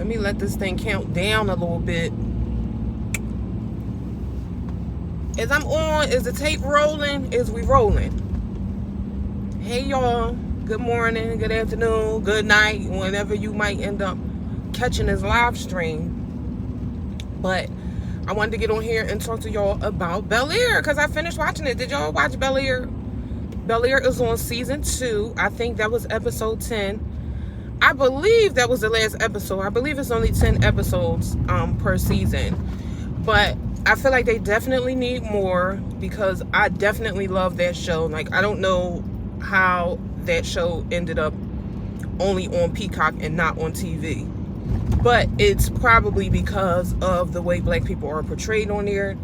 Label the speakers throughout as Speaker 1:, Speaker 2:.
Speaker 1: Let me let this thing count down a little bit. As I'm on, is the tape rolling? Is we rolling? Hey y'all, good morning, good afternoon, good night, whenever you might end up catching this live stream. But I wanted to get on here and talk to y'all about Bel Air because I finished watching it. Did y'all watch Bel Air? Bel Air is on season 2. I think that was episode 10. I believe that was the last episode. I believe it's only 10 episodes per season. But I feel like they definitely need more because I definitely love that show. Like, I don't know how that show ended up only on Peacock and not on TV. But it's probably because of the way black people are portrayed on there.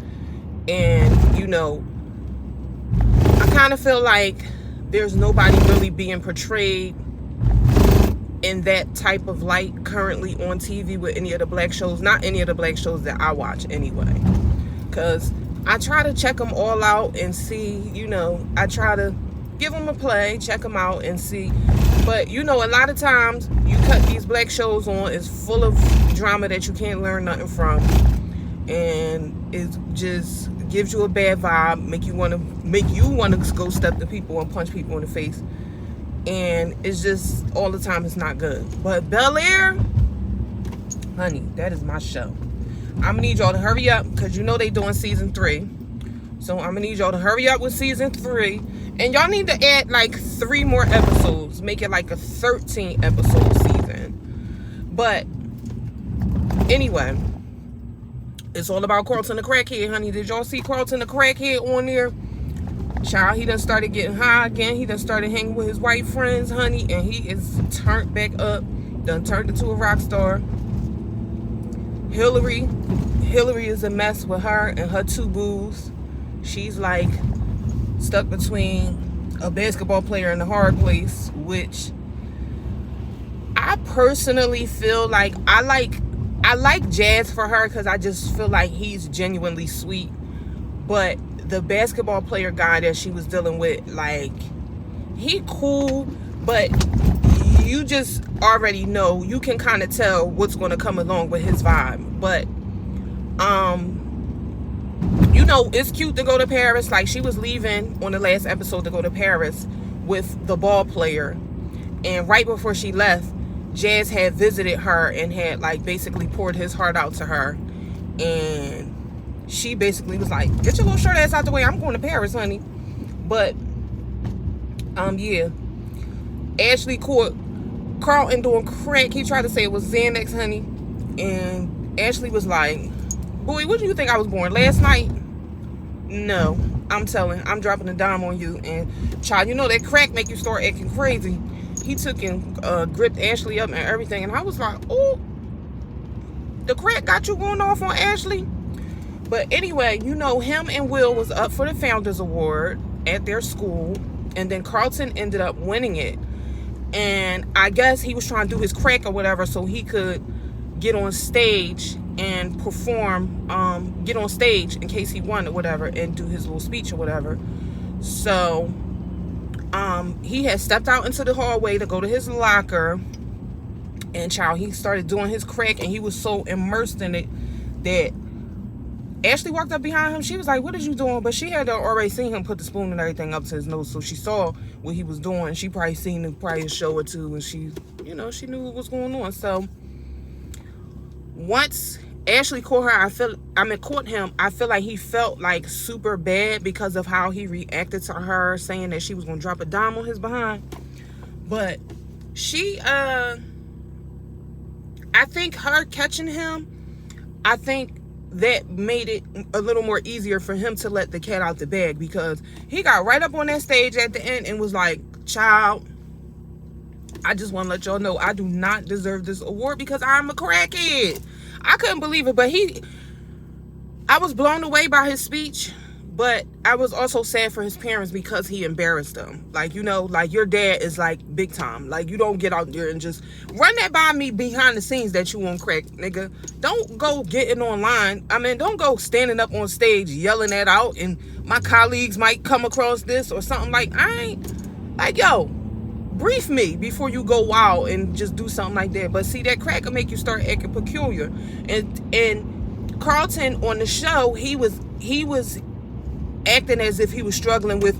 Speaker 1: And, you know, I kind of feel like there's nobody really being portrayed in that type of light currently on TV with any of the black shows. Not any of the black shows that I watch anyway. Because I try to check them all out and see, you know, I try to give them a play, check them out and see. But, you know, a lot of times you cut these black shows on, it's full of drama that you can't learn nothing from. And it just gives you a bad vibe, make you want to go step to people and punch people in the face. And it's just, all the time, it's not good. But Bel Air, honey, that is my show. I'm going to need y'all to hurry up because you know they doing season 3. So I'm going to need y'all to hurry up with season 3. And y'all need to add like 3 more episodes. Make it like a 13 episode season. But anyway, it's all about Carlton the crackhead, honey. Did y'all see Carlton the crackhead on there? Child, he done started getting high again. He done started hanging with his white friends, honey. And he is turned back up. Done turned into a rock star. Hillary is a mess with her and her 2 boos. She's like stuck between a basketball player and a hard place, which I personally feel like I like Jazz for her because I just feel like he's genuinely sweet. But the basketball player guy that she was dealing with, like, he cool, but you just already know, you can kind of tell what's going to come along with his vibe. But you know, it's cute to go to Paris. Like, she was leaving on the last episode to go to Paris with the ball player. And right before she left, Jazz had visited her and had, like, basically poured his heart out to her. And she basically was like, get your little short ass out the way. I'm going to Paris, honey. But, yeah. Ashley caught Carlton doing crack. He tried to say it was Xanax, honey. And Ashley was like, boy, what do you think I was born last night? No, I'm dropping a dime on you. And child, you know that crack make you start acting crazy. He took and gripped Ashley up and everything. And I was like, oh, the crack got you going off on Ashley? But anyway, you know, him and Will was up for the Founders Award at their school. And then Carlton ended up winning it. And I guess he was trying to do his crack or whatever so he could get on stage and perform, get on stage in case he won or whatever and do his little speech or whatever. So he had stepped out into the hallway to go to his locker, and child, he started doing his crack, and he was so immersed in it that Ashley walked up behind him. She was like, what is you doing? But she had already seen him put the spoon and everything up to his nose, so she saw what he was doing. She probably seen him probably a show or two, and she, you know, she knew what was going on. So once Ashley caught her, caught him, I feel like he felt like super bad because of how he reacted to her saying that she was going to drop a dime on his behind. But she, I think her catching him, I think that made it a little more easier for him to let the cat out the bag, because he got right up on that stage at the end and was like, child, I just want to let y'all know I do not deserve this award because I'm a crackhead. I couldn't believe it, but I was blown away by his speech, but I was also sad for his parents because he embarrassed them. Like, you know, like, your dad is like big time. Like, you don't get out there and just run that by me behind the scenes that you on crack, nigga. Don't go getting online. I mean, don't go standing up on stage yelling that out, and my colleagues might come across this or something. Like, I ain't, like, yo, brief me before you go wild and just do something like that. But see, that crack will make you start acting peculiar. And Carlton on the show, he was acting as if he was struggling with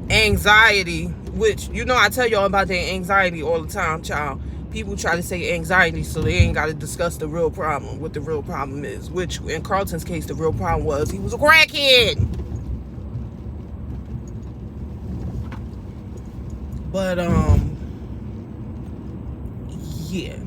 Speaker 1: anxiety, which, you know, I tell y'all about that anxiety all the time, child. People try to say anxiety so they ain't got to discuss the real problem, what the real problem is, which in Carlton's case, the real problem was he was a crackhead. But, yeah.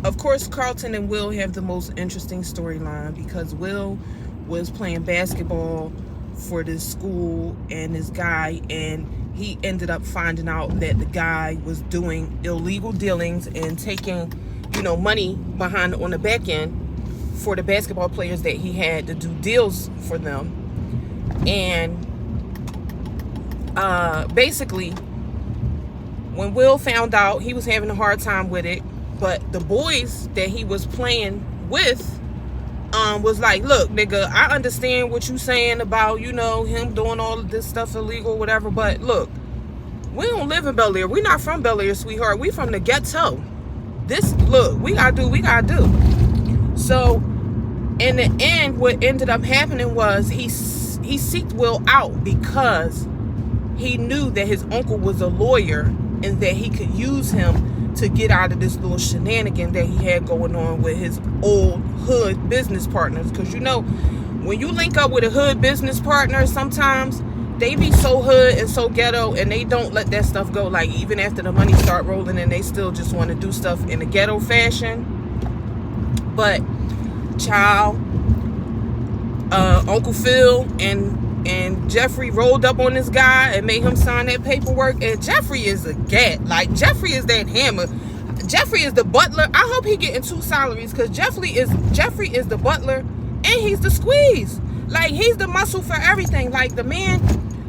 Speaker 1: Of course, Carlton and Will have the most interesting storyline because Will was playing basketball for this school and this guy, and he ended up finding out that the guy was doing illegal dealings and taking, you know, money behind on the back end for the basketball players that he had to do deals for them. And basically, when Will found out, he was having a hard time with it, but the boys that he was playing with was like, look, nigga, I understand what you saying about, you know, him doing all of this stuff illegal, whatever, but look, we don't live in Bel Air. We not from Bel Air, sweetheart. We from the ghetto. Look, we gotta do what we gotta do. So, in the end, what ended up happening was he seeked Will out because he knew that his uncle was a lawyer and that he could use him to get out of this little shenanigan that he had going on with his old hood business partners. Because, you know, when you link up with a hood business partner, sometimes they be so hood and so ghetto and they don't let that stuff go. Like, even after the money start rolling and they still just want to do stuff in a ghetto fashion. But, child, Uncle Phil and Jeffrey rolled up on this guy and made him sign that paperwork. And Jeffrey is a gat. Like, Jeffrey is that hammer. Jeffrey is the butler. I hope he getting 2 salaries because Jeffrey is the butler and he's the squeeze. Like, he's the muscle for everything. Like, the man,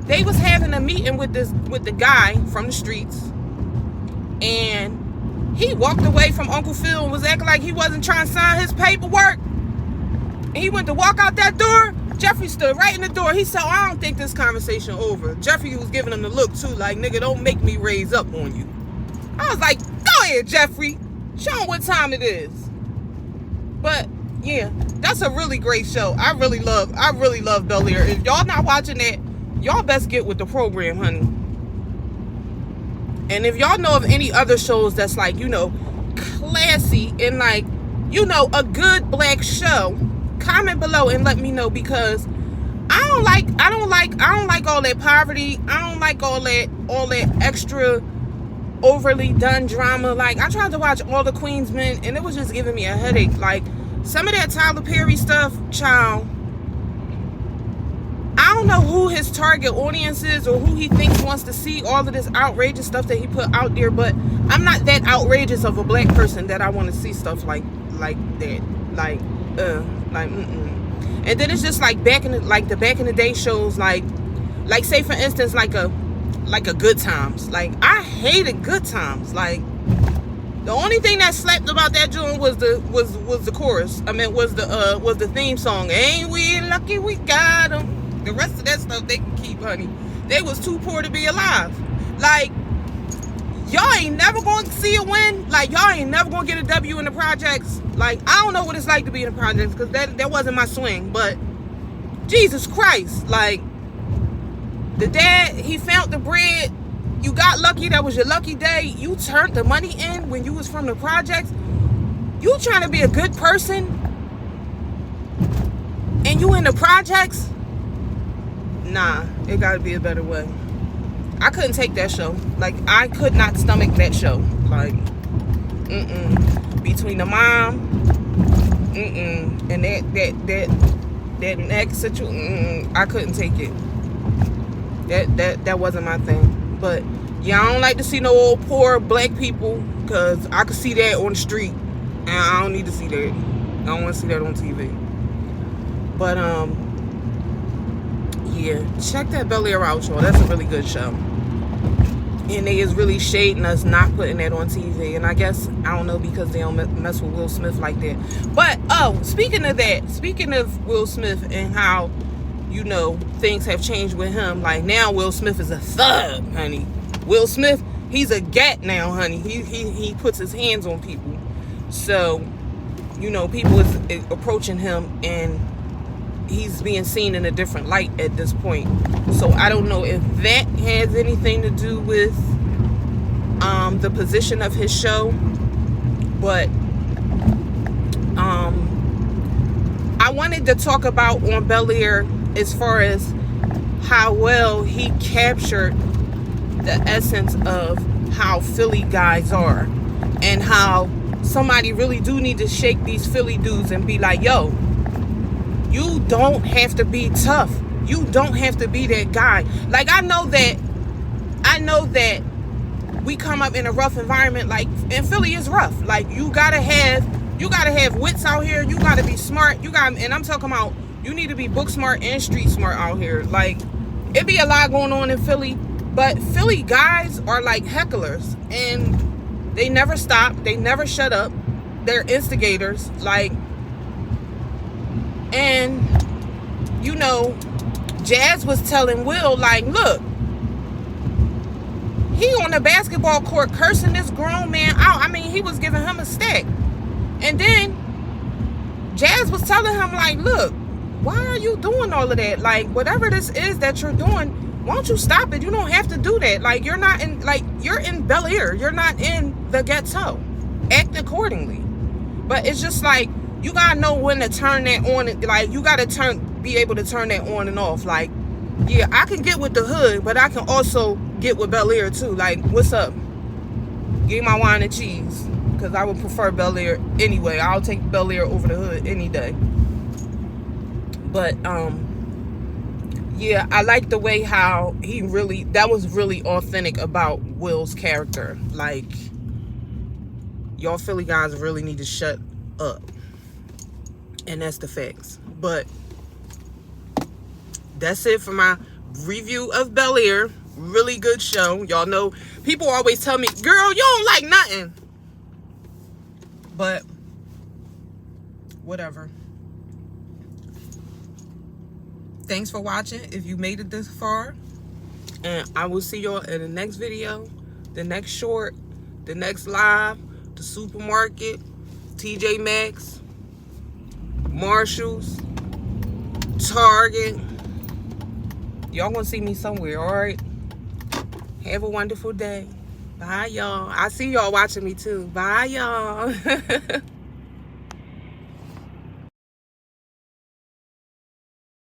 Speaker 1: they was having a meeting with the guy from the streets, and he walked away from Uncle Phil and was acting like he wasn't trying to sign his paperwork. And he went to walk out that door. Jeffrey stood right in the door. He said, I don't think this conversation over. Jeffrey was giving him the look too, like, nigga, don't make me raise up on you. I was like, go ahead, Jeffrey. Show him what time it is. But yeah, that's a really great show. I really love Bel Air. If y'all not watching that, y'all best get with the program, honey. And if y'all know of any other shows that's like, you know, classy and like, you know, a good black show, comment below and let me know, because I don't like all that poverty. I don't like all that extra overly done drama. Like, I tried to watch all the Queensmen and it was just giving me a headache. Like, some of that Tyler Perry stuff, child, I don't know who his target audience is or who he thinks wants to see all of this outrageous stuff that he put out there, but I'm not that outrageous of a black person that I want to see stuff like that. And then it's just like back in the day shows, like say for instance like a Good Times. Like, I hated Good Times. Like, the only thing that slapped about that joint was the chorus. I mean, was the theme song. Ain't we lucky we got 'em? The rest of that stuff they can keep, honey. They was too poor to be alive. Like, y'all ain't never going to see a win. Like, y'all ain't never going to get a W in the projects. Like, I don't know what it's like to be in the projects, because that wasn't my swing. But Jesus Christ, like, the dad, he found the bread. You got lucky. That was your lucky day. You turned the money in when you was from the projects. You trying to be a good person and you in the projects? Nah, it gotta be a better way. I couldn't take that show. Like, I could not stomach that show. Like, between the mom, and that next situation, I couldn't take it. That wasn't my thing. But yeah, I don't like to see no old poor black people, because I could see that on the street, and I don't need to see that. I don't want to see that on TV. But yeah, check that Bel Air out, y'all. That's a really good show. And they is really shading us not putting that on TV. And I guess, I don't know, because they don't mess with Will Smith like that. But, speaking of Will Smith and how, you know, things have changed with him. Like, now Will Smith is a thug, honey. Will Smith, he's a gat now, honey. He puts his hands on people. So, you know, people is approaching him, and he's being seen in a different light at this point. So I don't know if that has anything to do with the position of his show, but I wanted to talk about on Bel Air as far as how well he captured the essence of how Philly guys are, and how somebody really do need to shake these Philly dudes and be like, yo, you don't have to be tough. You don't have to be that guy. Like, I know that we come up in a rough environment, like, and Philly is rough. Like, you gotta have wits out here. You gotta be smart. And I'm talking about, you need to be book smart and street smart out here. Like, it be a lot going on in Philly, but Philly guys are like hecklers, and they never stop. They never shut up. They're instigators. Like, and you know, Jazz was telling Will, like, look, he on the basketball court cursing this grown man out. I mean, he was giving him a stick. And then Jazz was telling him, like, look, why are you doing all of that? Like, whatever this is that you're doing, why don't you stop it? You don't have to do that. Like, you're not in, like, you're in Bel Air. You're not in the ghetto. Act accordingly. But it's just like, you gotta know when to turn that on. Like, you gotta be able to turn that on and off. Like, yeah, I can get with the hood, but I can also get with Bel Air too. Like, what's up? Give me my wine and cheese, because I would prefer Bel Air anyway. I'll take Bel Air over the hood any day. But yeah, I like the way how that was really authentic about Will's character. Like, y'all Philly guys really need to shut up. And that's the facts. But that's it for my review of Bel Air. Really good show. Y'all know, people always tell me, girl, you don't like nothing. But whatever. Thanks for watching if you made it this far. And I will see y'all in the next video, the next short, the next live, the supermarket, TJ Maxx, Marshalls, Target. Y'all gonna see me somewhere, all right? Have a wonderful day. Bye, y'all. I see y'all watching me too. Bye, y'all.